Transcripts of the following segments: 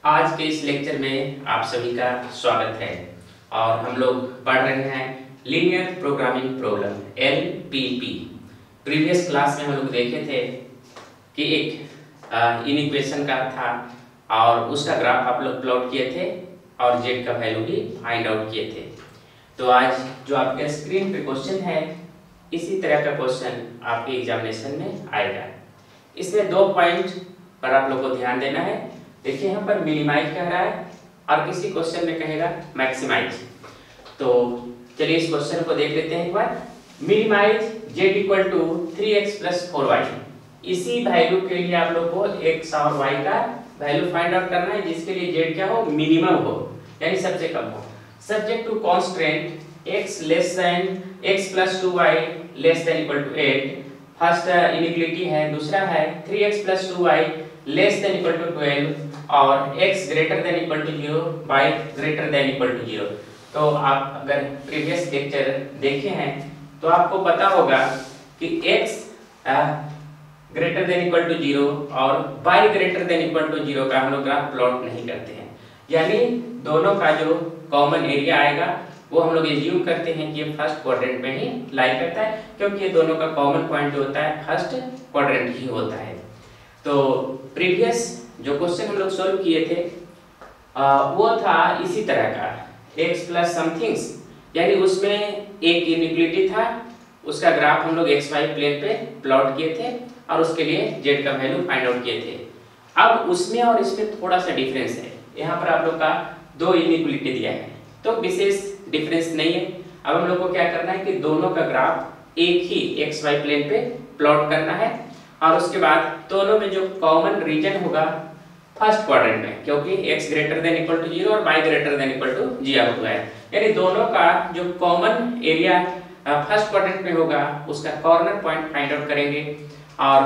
आज के इस लेक्चर में आप सभी का स्वागत है और हम लोग पढ़ रहे हैं linear programming problem LPP। Previous class में हम लोग देखे थे कि एक इक्वेशन का था और उसका ग्राफ आप लोग प्लॉट किए थे और z का वैल्यू भी फाइंड आउट किए थे। तो आज जो आपके स्क्रीन पे क्वेश्चन है इसी तरह का क्वेश्चन आपके एग्जामिनेशन में आएगा। इसमें 2 पॉइंट पर आप लोग को ध्यान देना है। देखिए यहाँ पर मिनिमाइज कह रहा है और किसी क्वेश्चन में कहेगा मैक्सिमाइज। तो चलिए इस क्वेश्चन को देख लेते हैं एक बार। Minimize z equal to 3x plus 4y। इसी वैल्यू के लिए आप लोग को x और y का वैल्यू फाइंड आउट करना है जिसके लिए z क्या हो, मिनिमम हो यानी सबसे कम हो। Subject to constant x less than x plus 2y less than equal to 8। First inequality है। दूसरा है 3x plus 2y less than equal to 12 और x greater than equal to 0 y greater than equal to 0। तो आप अगर previous lecture देखे हैं तो आपको पता होगा कि x greater than equal to 0 और y greater than equal to 0 का हम लोग ग्राफ प्लॉट नहीं करते हैं, यानी दोनों का जो कॉमन एरिया आएगा वो हम लोग एज्यूम करते हैं कि ये फर्स्ट क्वाड्रेंट में ही लाई करता है, क्योंकि ये दोनों का कॉमन पॉइंट जो होता है फर्स्ट क्वाड्रेंट ही होता है। तो प्रीवियस जो क्वेश्चन हम लोग सॉल्व किए थे वो था इसी तरह का x प्लस समथिंग्स, यानी उसमें एक इनइक्वालिटी था, उसका ग्राफ हम लोग xy प्लेन पे प्लॉट किए थे और उसके लिए z का वैल्यू फाइंड आउट किए थे। अब उसमें और इसमें थोड़ा सा डिफरेंस है। यहाँ पर आप लोग का 2 इनइक्वालिटी दिया है तो विशेष डिफरेंस नहीं है। अब हम लोग को क्या करना है कि दोनों का ग्राफ एक ही xy प्लेन पे प्लॉट करना है और उसके बाद दोनों में जो कॉमन रीजन होगा फर्स्ट क्वाड्रेंट में, क्योंकि x greater than equal to 0 और y greater than equal to 0 हुआ है, यानी दोनों का जो कॉमन एरिया फर्स्ट क्वाड्रेंट में होगा उसका कॉर्नर पॉइंट फाइंड आउट करेंगे और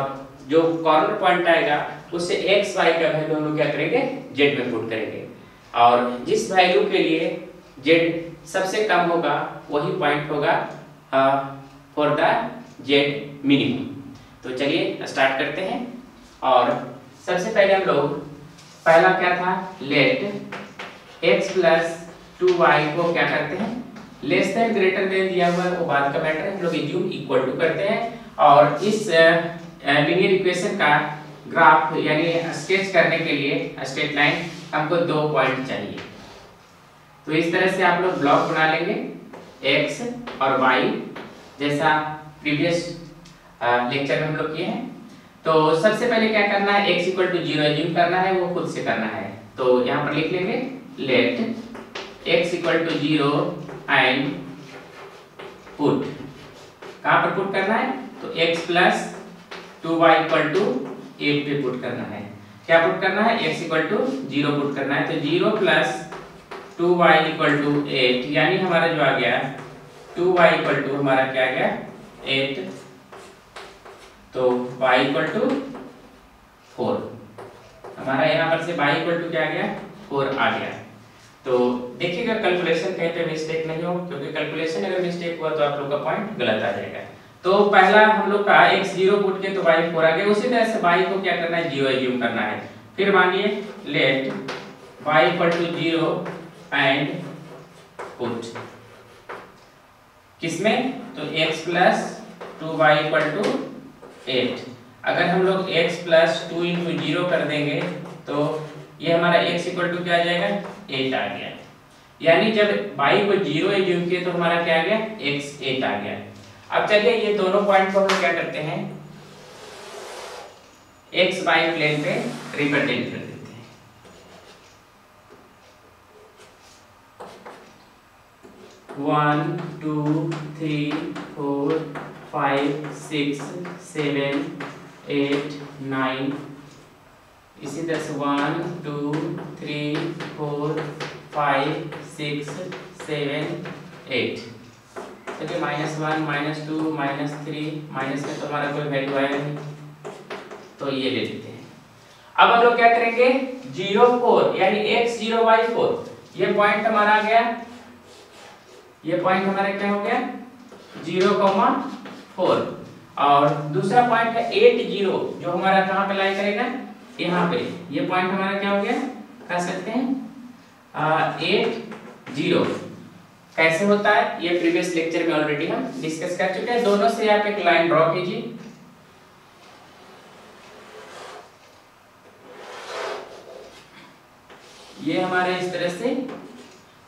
जो कॉर्नर पॉइंट आएगा उससे x y का वैल्यू हम लोग क्या करेंगे, z में पुट करेंगे और जिस वैल्यू के लिए z सबसे कम होगा वही पॉइंट होगा फॉर द z मिनिमम। तो चलिए स्टार्ट करते हैं और सबसे पहले हम लोग पहला क्या था, लेट x प्लस 2y को क्या करते हैं, लेस देन ग्रेटर देन दिया हुआ है वो बाद का मैटर है, हम लोग इज्यूम इक्वल टू करते हैं और इस लीनियर इक्वेशन का ग्राफ यानी स्केच करने के लिए स्ट्रेट लाइन हमको 2 पॉइंट चाहिए। तो इस तरह से आप लोग ब्लॉक बना लेंगे x और y जैसा प्रीवियस लेक्चर में हम लोग किए हैं। तो सबसे पहले क्या करना है, x इक्वल टू 0 एज्यूम करना है, वो खुद से करना है। तो यहाँ पर लिख लेंगे let x equal to 0 and put, कहाँ पर पुट करना है, तो x plus 2y equal to 8 पे पुट करना है। क्या पुट करना है, x इक्वल टू 0 पुट करना है। तो 0 प्लस 2y इक्वल टू 8, यानी हमारा जो आ गया 2y इक्वल टू हमारा क्या आ गया 8, तो y इक्वल टू 4, हमारा यहाँ पर से y इक्वल टू क्या आ गया 4 आ गया। तो देखिएगा कैलकुलेशन कहीं पे मिस्टेक नहीं हो, क्योंकि कैलकुलेशन अगर मिस्टेक हुआ तो आप लोग का पॉइंट गलत आ जाएगा। तो पहला हम लोग का x 0 पुट के तो y 4 आ गया, उसी तरह से y को क्या करना है 0 एज्यूम करना है। फिर मानिए let y equal to 0 and put किसमें, तो x plus 2y equal to 8। अगर हम लोग x प्लस 2 इंटू 0 कर देंगे तो ये हमारा x इक्वल टू क्या आ जाएगा 8 आ गया, यानी जब y को 0 एज्यूम किए तो हमारा क्या आ गया x 8 आ गया। अब चलिए ये दोनों पॉइंट को हम क्या करते हैं x y प्लेन पे रिप्रेजेंट कर देते हैं। वन 2 3 4 5 6 7 8 9, इसी तरह से 1 2 3 4 5 6 7 8। चलिए -1 -2 -3 माइनस में तो हमारा कोई वैल्यू आया नहीं, तो ये ले लेते हैं। अब हम लोग क्या करेंगे 0 4 यानी x 0 y 4, ये पॉइंट हमारा आ गया, ये पॉइंट हमारा क्या हो गया 0,4 और दूसरा पॉइंट है 8 0 जो हमारा कहाँ पे लाई करेगा यहाँ पे, ये पॉइंट हमारा क्या हो गया कह सकते हैं 8 0। कैसे होता है ये प्रीवियस लेक्चर में ऑलरेडी हम डिस्कस कर चुके हैं। दोनों से आप एक लाइन ड्रॉ कीजिए। ये हमारे इस तरह से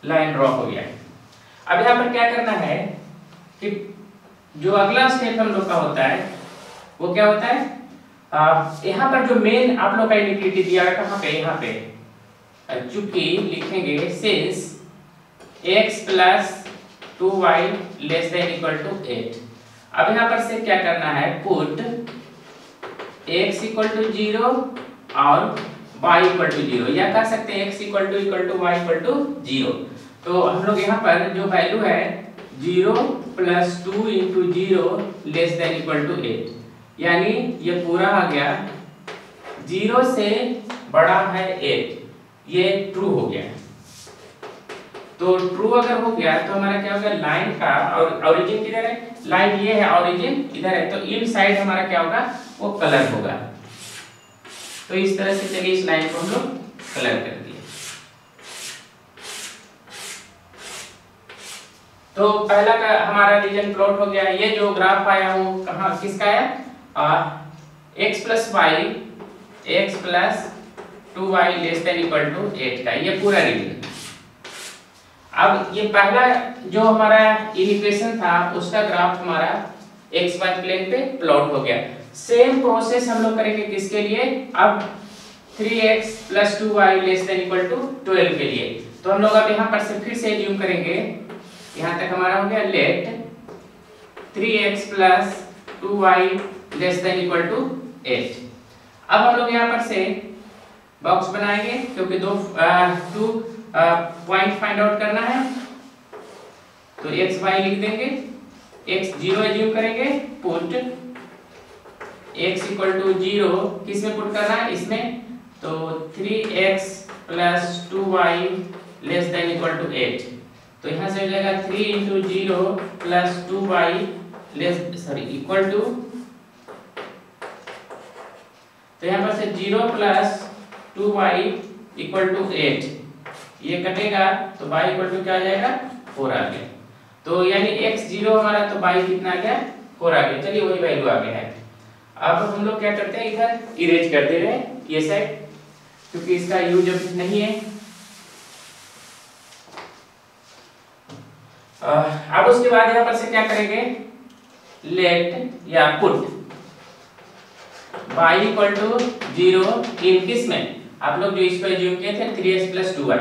लाइन ड्रॉ हो गया है। अब यहाँ पर क्या करना है कि जो अगला स्टेप हम लोग का होता है वो क्या होता है, यहाँ पर जो मेन आप लोग का इनिक्विटी दिया है कहाँ पे, यहाँ पे चूंकि लिखेंगे since x plus 2y less than equal to 8। अब यहाँ पर से क्या करना है, पुट x इक्वल टू 0 और y इक्वल टू 0, या कह सकते हैं x equal to y equal to 0। तो हम लोग यहाँ पर जो वैल्यू है 0 plus 2 into 0 less than equal to 8, यानी ये पूरा आ गया 0 से बड़ा है 8, ये ट्रू हो गया। तो ट्रू अगर हो गया तो हमारा क्या होगा, लाइन का और ओरिजिन किधर है, लाइन ये है, ओरिजिन इधर है, तो इन साइड हमारा क्या होगा, वो कलर होगा। तो इस तरह से चलिए इस लाइन को हम लोग कलर कर दिए। तो पहला का हमारा रीजन प्लॉट हो गया। ये जो ग्राफ आया वो कहाँ किसका है, x plus y x plus 2y less than equal to 8 का, ये पूरा रीजन। अब ये पहला जो हमारा इक्वेशन था उसका ग्राफ हमारा xy प्लेन पे प्लॉट हो गया। सेम प्रोसेस हम लोग करेंगे किसके लिए, अब 3x plus 2y less than equal to 12 के लिए। तो हम लोग अब यहाँ पर से फिर से एज्यूम करेंगे, यहाँ तक हमारा हो गया let 3x plus 2y less than equal to 8। अब हम लोग यहाँ पर से बॉक्स बनाएंगे क्योंकि दो पॉइंट फाइंड आउट करना है। तो x y लिख देंगे, x 0 एज्यूम करेंगे, पुट x इक्वल टू 0 किस में पुट करना है, इसमें, तो 3x plus 2y less than equal to 8। तो यहाँ से हो जाएगा 3 into 0 plus 2y less equal to, तो यहाँ पर से 0 प्लस 2y इक्वल टू 8, ये कटेगा तो y इक्वल टू क्या आ जाएगा, 4 आ गया। तो यानी x 0 हमारा, तो y कितना आ गया, 4 आ गया। चलिए वही वैल्यू आ गया है। अब हम लोग क्या करते हैं, इधर इरेज कर दे रहे हैं ये साइड, क्योंकि इसका यूज अब नहीं है। अब उसके बाद यहाँ पर से क्या करेंगे, लेट या पुट y इक्वल टू 0 इन किस में, आप लोग जो इसको एज्यूम किए थे 3x plus 2y,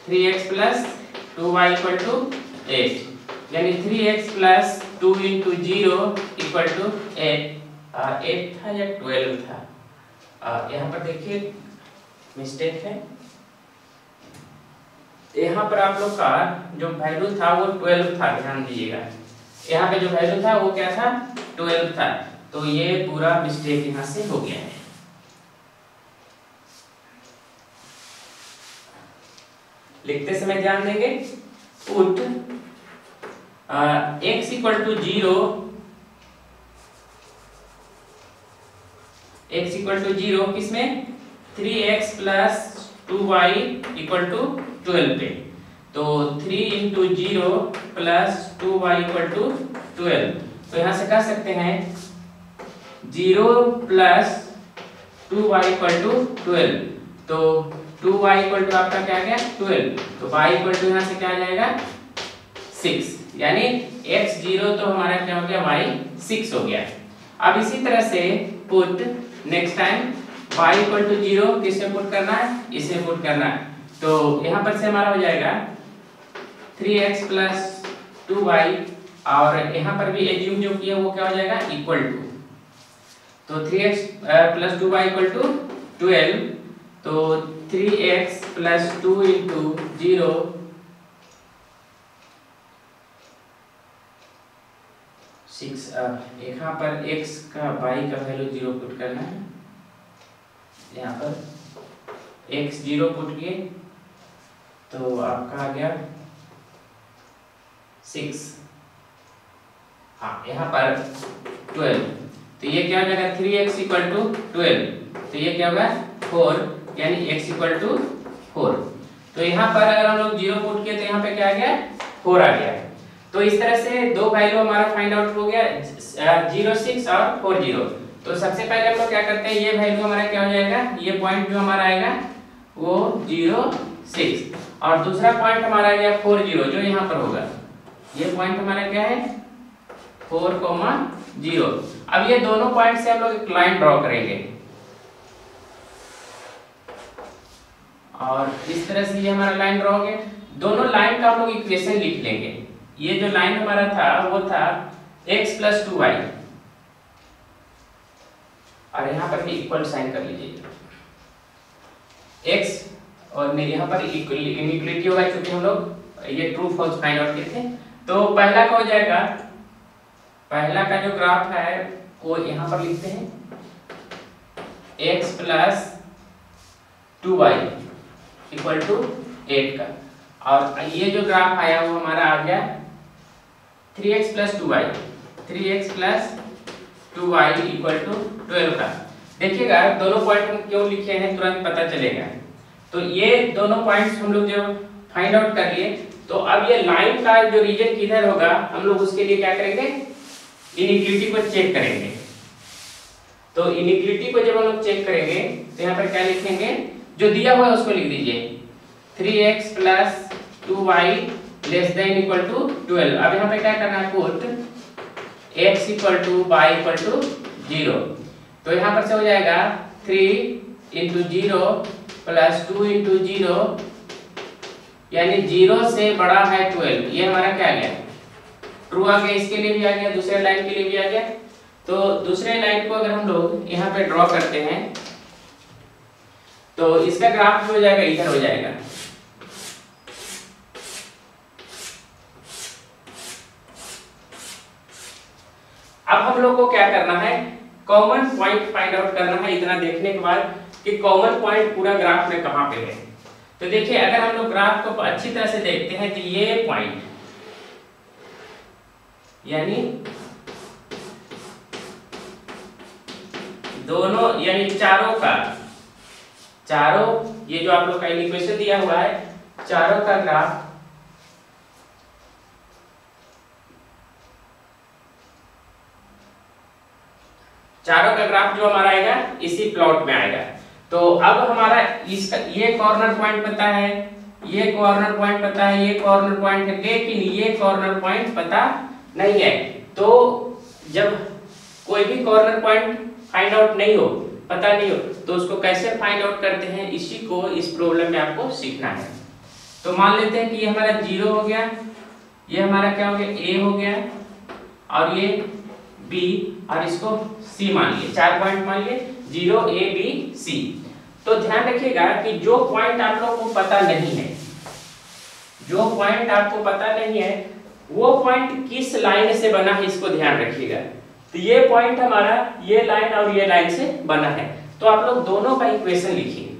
3x plus 2y equal to 8, यानी 3x plus 2 into 0 equal to 8 था या 12 था, यहाँ पर देखिए मिस्टेक है। यहाँ पर आप लोग का जो वैल्यू था वो 12 था, ध्यान दीजिएगा। यहाँ पे जो वैल्यू था वो क्या था, 12 था, तो ये पूरा मिस्टेक यहाँ से हो गया है। लिखते समय ध्यान देंगे, put x equal to 0, x equal to 0 किसमें, 3x plus 2y equal to 12 पे, तो 3 into 0 plus 2y equal to 12। तो यहाँ से कह सकते हैं 0 प्लस 2y इक्वल टू 12, तो 2y इक्वल टू आपका क्या आ गया, 12, तो y इक्वल टू यहाँ से क्या आ जाएगा 6, यानी x 0 तो हमारा क्या हो गया, y 6 हो गया। अब इसी तरह से put next time y equal to 0 किसमें पुट करना है, इसमें पुट करना है। तो यहाँ पर से हमारा हो जाएगा 3x प्लस 2y, और यहाँ पर भी एज्यूम जो किया वो क्या हो जाएगा, इक्वल टू, तो 3x plus 2y equal to 12, तो 3x प्लस 2 इंटू 0 6, यहाँ पर x का y का वैल्यू 0 पुट करना है, यहाँ पर x 0 पुट किए तो आपका आ गया 6, हाँ यहाँ पर 12, तो ये क्या हो जाएगा 3x इक्वल टू 12, तो ये क्या होगा 4 यानी x इक्वल टू 4। तो यहाँ पर अगर हम लोग 0 पुट किए तो यहाँ पे क्या आ गया 4 आ गया। तो इस तरह से दो वैल्यू हमारा फाइंड आउट हो गया 0 6 और 4 0। तो सबसे पहले हम लोग क्या करते हैं, ये वैल्यू हमारा क्या हो जाएगा, ये पॉइंट जो हमारा आएगा वो 0 6 और दूसरा पॉइंट हमारा आ गया 4 0 जो यहाँ पर होगा। ये पॉइंट हमारा क्या है 4 0। अब ये दोनों पॉइंट से हम लोग एक लाइन ड्रॉ करेंगे और इस तरह से ये हमारा लाइन ड्रॉ हो गया। दोनों लाइन का हम लोग इक्वेशन लिख लेंगे। ये जो लाइन हमारा था वो था x + 2y और यहाँ पर भी इक्वल साइन कर लीजिए x और मेरे यहाँ पर इनइक्वालिटी होगा क्योंकि हम लोग ये ट्रू फॉल्स फाइंड आउट किए थे। तो पहला का हो जाएगा, पहला का जो ग्राफ है वो यहाँ पर लिखते हैं x + 2y = 8 का, और ये जो ग्राफ आया वो हमारा आ गया 3x + 2y 3x + 2y = 12 का। देखिएगा दोनों पॉइंट हम क्यों लिखे हैं तुरंत पता चलेगा। तो ये दोनों पॉइंट्स हम लोग जो फाइंड आउट कर लिए, तो अब ये लाइन का जो रीजन किधर होगा हम लोग उसके लिए क्या करेंगे, इनइक्वालिटी को चेक करेंगे। तो इनइक्वालिटी को जब हम लोग चेक करेंगे तो यहाँ पर क्या लिखेंगे, जो दिया हुआ है उसको लिख दीजिए 3x + 2y <= 12। अब यहाँ पे क्या करना है, पुट x = y = 0। तो यहाँ पर से हो जाएगा 3 × 0 + 2 × 0 यानी 0 से बड़ा है 12। ये हमारा क्या आ गया, ट्रू आ गया। इसके लिए भी आ गया, दूसरे लाइन के लिए भी आ गया। तो दूसरे लाइन को अगर हम लोग यहाँ पे ड्रॉ करते हैं तो इसका ग्राफ जो हो जाएगा इधर हो जाएगा। अब हम लोग को क्या करना है, कॉमन पॉइंट फाइंड आउट करना है। इतना देखने के बाद कि कॉमन पॉइंट पूरा ग्राफ में कहां पे है। तो देखिए अगर हम लोग ग्राफ को अच्छी तरह से देखते हैं तो ये पॉइंट यानी दोनों यानी चारों ये जो आप लोग का इक्वेशन दिया हुआ है चारों का ग्राफ जो हमारा आएगा इसी प्लॉट में आएगा। तो अब हमारा इसका ये कॉर्नर पॉइंट पता है, ये कॉर्नर पॉइंट पता है, ये कॉर्नर पॉइंट है, लेकिन ये कॉर्नर पॉइंट पता नहीं है। तो जब कोई भी कॉर्नर पॉइंट फाइंड आउट नहीं हो, पता नहीं हो, तो उसको कैसे फाइंड आउट करते हैं, इसी को इस प्रॉब्लम में आपको सीखना है। तो मान लेते हैं कि ये हमारा 0 हो गया, ये हमारा क्या हो गया a हो गया, और ये b, और इसको c मान लिए, 4 पॉइंट मान लिए 0 a b c। तो ध्यान रखिएगा कि जो पॉइंट आप लोगों को पता नहीं है, जो पॉइंट आपको पता नहीं है वो पॉइंट किस लाइन से बना है इसको ध्यान रखिएगा। तो ये पॉइंट हमारा ये लाइन और ये लाइन से बना है। तो आप लोग दोनों का इक्वेशन लिखिए,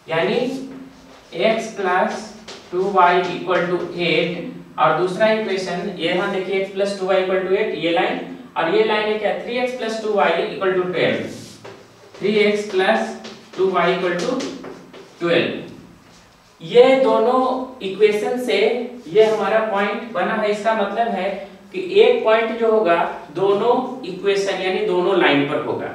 यानी x + 2y = 8 और दूसरा इक्वेशन ये यहाँ देखिए x + 2y = 8 ये लाइन, और ये लाइन है क्या 3x + 2y = 12 3x + 2y = 12। ये दोनों इक्वेशन से ये हमारा पॉइंट बना है। इसका मतलब है कि एक पॉइंट जो होगा दोनों इक्वेशन यानी दोनों लाइन पर होगा।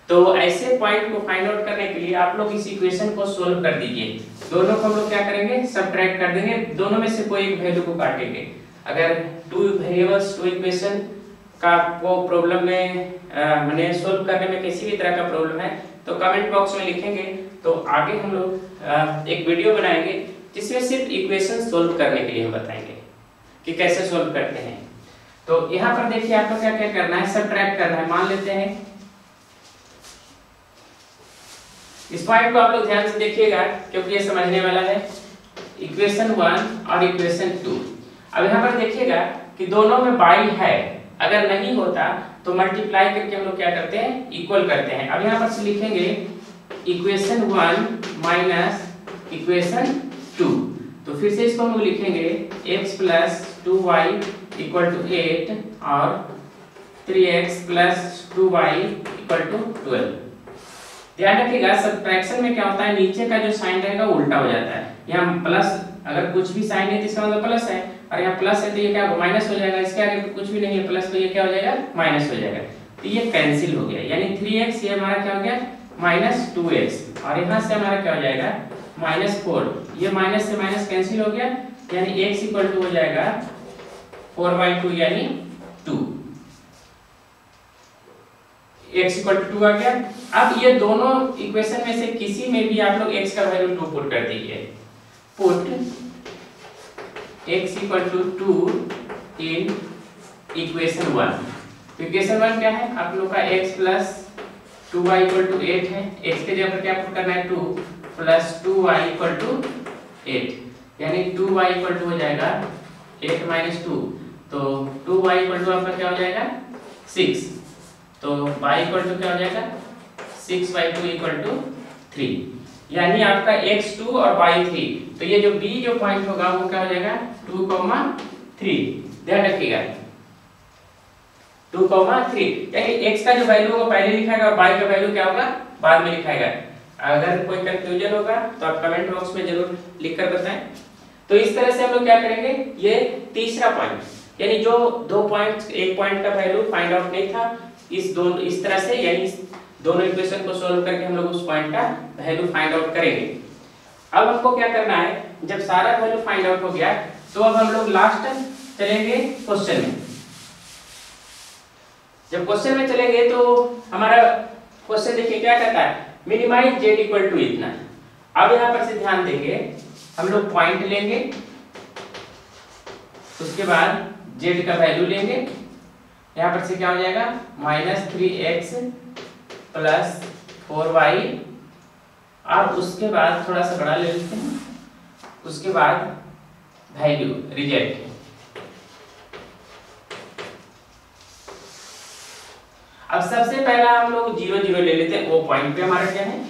तो ऐसे पॉइंट को फाइंड आउट करने के लिए आप लोग इस इक्वेशन को सोल्व कर दीजिए। दोनों को हम लोग क्या करेंगे, सबट्रैक्ट कर देंगे, दोनों में से कोई एक वैल्यू को काटेंगे। अगर 2 वेरिएबल्स 2 इक्वेशन का वो प्रॉब्लम में मैंने सोल्व करने में किसी भी तरह का प्रॉब्लम है तो कमेंट बॉक्स में लिखेंगे। तो आगे हम लोग एक वीडियो बनाएंगे जिसमें सिर्फ इक्वेशन सोल्व करने के लिए हम बताएंगे कि कैसे सोल्व करते हैं। तो यहाँ पर देखिए आपको क्या क्या करना है, सबट्रैक्ट करना है। मान लेते हैं इस पॉइंट को आप लोग ध्यान से देखिएगा क्योंकि ये समझने वाला है। इक्वेशन 1 और इक्वेशन 2। अब यहाँ पर देखिएगा कि दोनों में बाई है, अगर नहीं होता तो मल्टीप्लाई करके हम लोग क्या करते हैं, इक्वल करते हैं। अब यहाँ पर से लिखेंगे इक्वेशन 1 माइनस इक्वेशन 2। तो फिर से इसको हम लोग लिखेंगे x + 2y = 8 और 3x + 2y = 12। ध्यान रखिएगा सब्ट्रैक्शन में क्या होता है, नीचे का जो साइन रहेगा उल्टा हो जाता है। यहाँ प्लस अगर कुछ भी साइन है तो इसका मतलब प्लस है, और यहाँ प्लस है तो ये क्या माइनस हो जाएगा। इसके आगे कुछ भी नहीं है प्लस, तो ये क्या हो जाएगा माइनस हो जाएगा। तो ये कैंसिल हो गया, यानी 3x ये हमारा क्या हो गया -2x, और यहाँ से हमारा क्या हो जाएगा -4। ये माइनस से माइनस कैंसिल हो गया, यानी x इक्वल टू हो जाएगा 4/2 यानी 2। x इक्वल टू 2 आ गया। अब ये दोनों इक्वेशन में से किसी में भी आप लोग x का वैल्यू 2 पुट कर दीजिए। Put x equal to 2 in equation 1। Equation 1 क्या है आप लोग का x plus 2y equal to 8 है। x के जगह पर क्या पुट करना है 2 प्लस 2y इक्वल टू 8, यानी 2y इक्वल टू हो जाएगा 8 माइनस 2, तो 2y इक्वल टू आपका क्या हो जाएगा 6, तो y इक्वल टू क्या हो जाएगा 6/2 इक्वल टू 3, यानी आपका x2 और y3। तो ये जो b जो पॉइंट होगा वो क्या हो जाएगा 2,3। ध्यान रखिएगा 2,3, यानी x का जो वैल्यू होगा पहले लिखाएगा और y का वैल्यू क्या होगा बाद में लिखाएगा। अगर कोई कंफ्यूजन होगा तो आप कमेंट बॉक्स में जरूर लिखकर बताएं। तो इस तरह से हम लोग क्या करेंगे, ये तीसरा पॉइंट, यानी जो दो पॉइंट्स एक पॉइंट का वैल्यू फाइंड आउट नहीं था, इस तरह से यानी दोनों इक्वेशन को सॉल्व करके हम लोग उस पॉइंट का वैल्यू फाइंड आउट करेंगे। अब हमको क्या करना है, जब सारा वैल्यू फाइंड आउट हो गया तो अब हम लोग लास्ट चलेंगे क्वेश्चन में। जब क्वेश्चन में चलेंगे तो हमारा क्वेश्चन देखिए क्या कहता है, मिनिमाइज z इक्वल टू इतना। अब यहाँ पर से ध्यान देंगे, हम लोग पॉइंट लेंगे, उसके बाद z का वैल्यू लेंगे, यहाँ पर से क्या हो जाएगा -3x प्लस 4y, और उसके बाद थोड़ा सा बड़ा ले लेते हैं, उसके बाद वैल्यू रिजल्ट। अब सबसे पहला हम लोग 0 0 ले लेते हैं, वो पॉइंट पे हमारा क्या है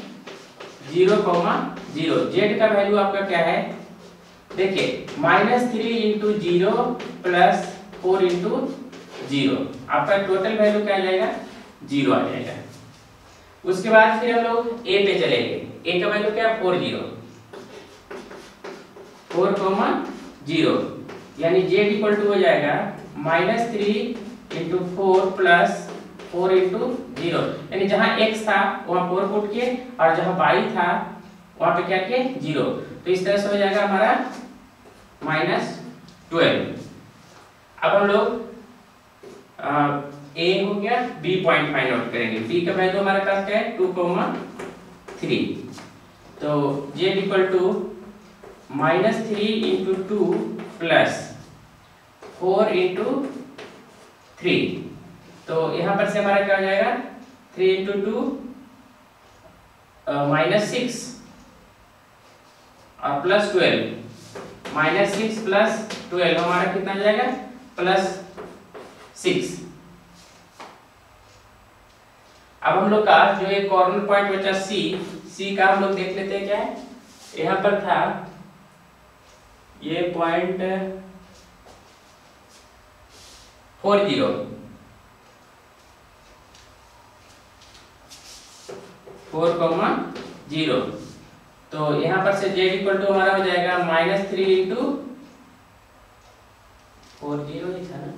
0,0। z का वैल्यू आपका क्या है देखिए -3 × 0 प्लस 4 × 0, आपका टोटल वैल्यू क्या आ जाएगा 0 आ जाएगा। उसके बाद फिर हम लोग a पे चलेंगे, a का वैल्यू क्या है 4,0, यानी z इक्वल टू हो जाएगा -3 × 4 प्लस 4 × 0, यानी जहां x था वहां 4 पुट किए और जहां y था वहां पे क्या किए 0, तो इस तरह से हो जाएगा हमारा -12। अब हम लोग a हो गया, b पॉइंट फाइंड आउट करेंगे। b का वैल्यू हमारे पास क्या है 2,3, तो z इक्वल टू -3 × 2 प्लस 4 × 3, तो यहाँ पर से हमारा क्या हो जाएगा 3 × 2 -6 और प्लस 12, -6 प्लस 12 हमारा कितना हो जाएगा +6। अब हम लोग का जो एक कॉर्नर पॉइंट बचा C का हम लोग देख लेते हैं क्या है। यहाँ पर था ये पॉइंट 4,0, तो यहाँ पर से z इक्वल टू हमारा हो जाएगा -3 × 4 0 ही था ना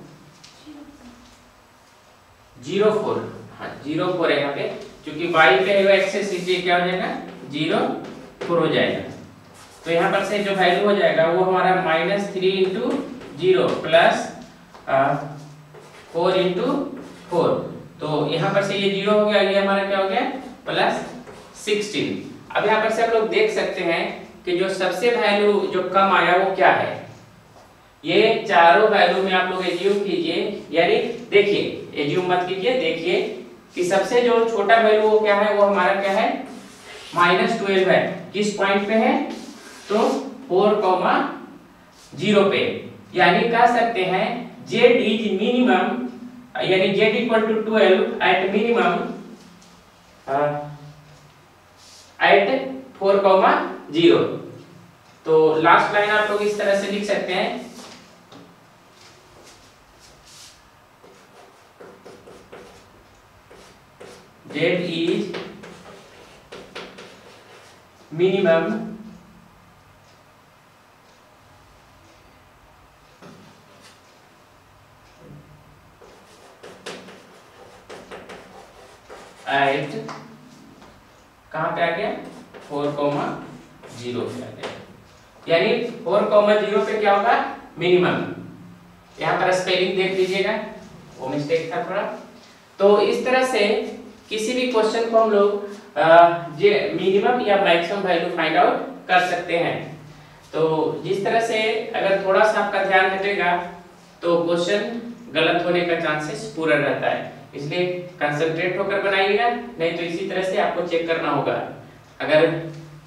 0,4, हाँ 0,4 है यहाँ पे, क्योंकि y पे है एक्सेस इसलिए क्या हो जाएगा 0,4 हो जाएगा। तो यहाँ पर से जो वैल्यू हो जाएगा वो हमारा -3 × 0 प्लस 4 × 4, तो यहाँ पर से ये 0 हो गया, ये हमारा क्या हो गया +16। अब यहाँ पर से आप लोग देख सकते हैं कि जो सबसे वैल्यू जो कम आया वो क्या है, ये चारों वैल्यू में आप लोग एज्यूम कीजिए, यानी देखिए एज्यूम मत कीजिए, देखिए कि सबसे जो छोटा वैल्यू वो क्या है, वो हमारा क्या है -12 है। किस पॉइंट पे है तो 4,0 पे, यानी कह सकते हैं z इज मिनिमम, यानी z equal to 12 at minimum at 4,0। तो लास्ट लाइन आप लोग इस तरह से लिख सकते हैं z is मिनिमम एट कहाँ पे आ गया 4,0 पे आ गया, यानी 4,0 पे क्या होगा मिनिमम। यहाँ पर स्पेलिंग देख लीजिएगा, वो मिस्टेक था थोड़ा। तो इस तरह से किसी भी क्वेश्चन को हम लोग मिनिमम या मैक्सिमम वैल्यू फाइंड आउट कर सकते हैं। तो जिस तरह से अगर थोड़ा सा आपका ध्यान हटेगा तो क्वेश्चन गलत होने का चांसेस पूरा रहता है, इसलिए कंसंट्रेट होकर बनाइएगा, नहीं तो इसी तरह से आपको चेक करना होगा। अगर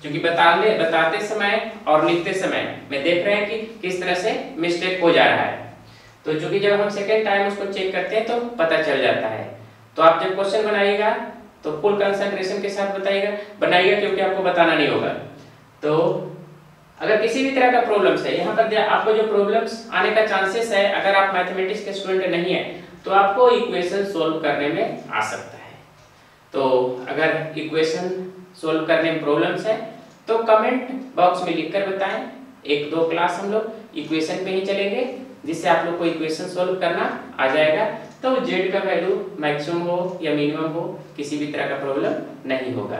क्योंकि बताते समय और लिखते समय में देख रहे हैं कि किस तरह से मिस्टेक हो जा रहा है, तो चूंकि जब हम सेकेंड टाइम उसको चेक करते हैं तो पता चल जाता है। तो आप जब क्वेश्चन बनाइएगा तो फुल कंसंट्रेशन के साथ बनाइएगा, क्योंकि आपको बताना नहीं होगा। तो अगर किसी भी तरह का प्रॉब्लम्स है, यहाँ पर आपको जो प्रॉब्लम्स आने का चांसेस है, अगर आप मैथमेटिक्स के स्टूडेंट नहीं है तो आपको इक्वेशन सोल्व करने में आ सकता है। तो अगर इक्वेशन सोल्व करने में प्रॉब्लम्स है तो कमेंट बॉक्स में लिखकर बताएं। 1-2 क्लास हम लोग इक्वेशन पे ही चलेंगे, जिससे आप लोग को इक्वेशन सोल्व करना आ जाएगा। तो जेड का वैल्यू मैक्सिमम हो या मिनिमम हो, किसी भी तरह का प्रॉब्लम नहीं होगा।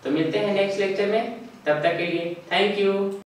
तो मिलते हैं नेक्स्ट लेक्चर में, तब तक के लिए थैंक यू।